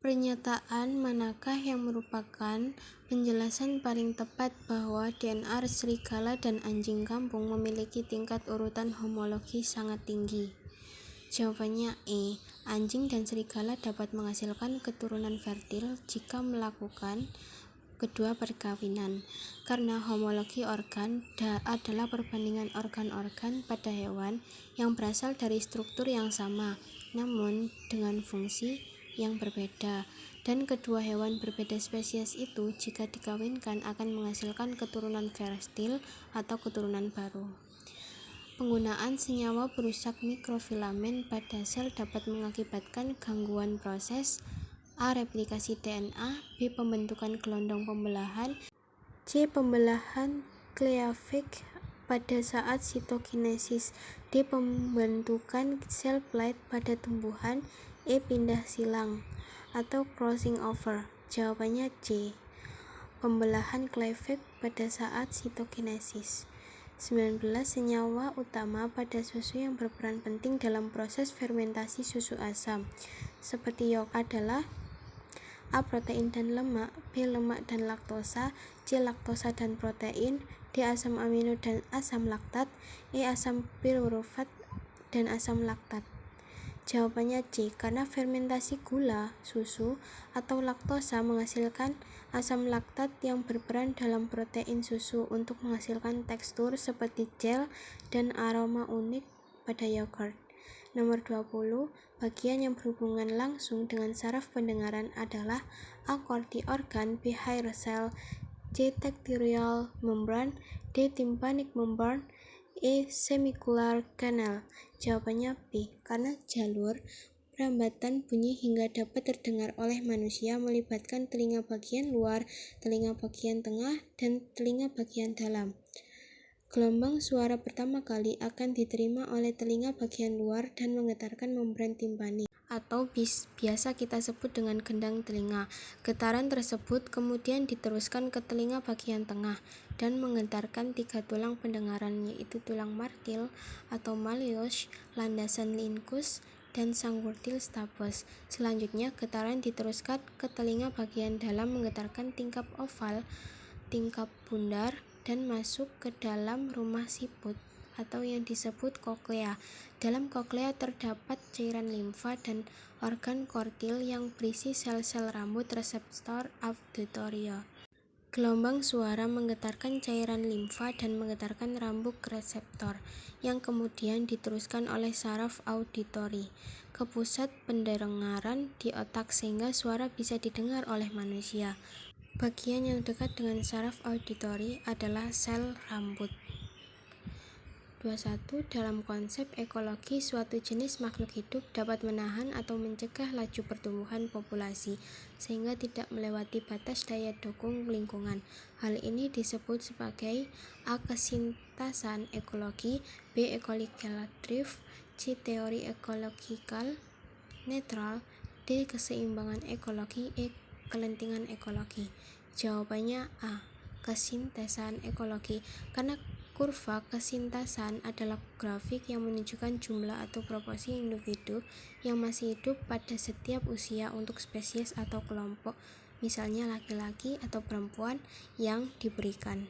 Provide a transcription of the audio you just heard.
Pernyataan manakah yang merupakan penjelasan paling tepat bahwa DNA serigala dan anjing kampung memiliki tingkat urutan homologi sangat tinggi? Jawabannya E. Anjing dan serigala dapat menghasilkan keturunan fertil jika melakukan kedua perkawinan, karena homologi organ adalah perbandingan organ-organ pada hewan yang berasal dari struktur yang sama, namun dengan fungsi yang berbeda, dan kedua hewan berbeda spesies itu jika dikawinkan akan menghasilkan keturunan fertil atau keturunan baru. Penggunaan senyawa perusak mikrofilamen pada sel dapat mengakibatkan gangguan proses A. Replikasi DNA, B. Pembentukan gelondong pembelahan, C. Pembelahan cleavage pada saat sitokinesis, D. Pembentukan sel plate pada tumbuhan, E. Pindah silang atau crossing over. Jawabannya C. Pembelahan cleavage pada saat sitokinesis. 19. Senyawa utama pada susu yang berperan penting dalam proses fermentasi susu asam seperti yolk adalah A. Protein dan lemak, B. Lemak dan laktosa, C. Laktosa dan protein, D. Asam amino dan asam laktat, E. Asam piruvat dan asam laktat. Jawabannya C. Karena fermentasi gula, susu, atau laktosa menghasilkan asam laktat yang berperan dalam protein susu untuk menghasilkan tekstur seperti gel dan aroma unik pada yogurt. Nomor 20. Bagian yang berhubungan langsung dengan saraf pendengaran adalah A. Corti organ, B. hair cell, C. tectorial membrane, D. tympanic membrane, E. semicular canal. Jawabannya B. Karena jalur perambatan bunyi hingga dapat terdengar oleh manusia melibatkan telinga bagian luar, telinga bagian tengah, dan telinga bagian dalam. Gelombang suara pertama kali akan diterima oleh telinga bagian luar dan menggetarkan membran timpani, atau biasa kita sebut dengan gendang telinga. Getaran tersebut kemudian diteruskan ke telinga bagian tengah dan menggetarkan 3 tulang pendengaran, yaitu tulang martil atau malleus, landasan lincus, dan sanggurdi stabus. Selanjutnya, getaran diteruskan ke telinga bagian dalam menggetarkan tingkap oval, tingkap bundar, dan masuk ke dalam rumah siput atau yang disebut koklea. Dalam koklea terdapat cairan limfa dan organ kortil yang berisi sel-sel rambut reseptor auditorio. Gelombang suara menggetarkan cairan limfa dan menggetarkan rambut reseptor, yang kemudian diteruskan oleh saraf auditori ke pusat pendengaran di otak sehingga suara bisa didengar oleh manusia. Bagian yang dekat dengan saraf auditori adalah sel rambut. 21. Dalam konsep ekologi, suatu jenis makhluk hidup dapat menahan atau mencegah laju pertumbuhan populasi sehingga tidak melewati batas daya dukung lingkungan. Hal ini disebut sebagai A. Kesintasan ekologi, B. Ecological drift, C. Teori ekologikal netral, D. Keseimbangan ekologi, E. Kelentingan ekologi. Jawabannya A. Kesintasan ekologi, karena kurva kesintasan adalah grafik yang menunjukkan jumlah atau proporsi individu yang masih hidup pada setiap usia untuk spesies atau kelompok, misalnya laki-laki atau perempuan, yang diberikan.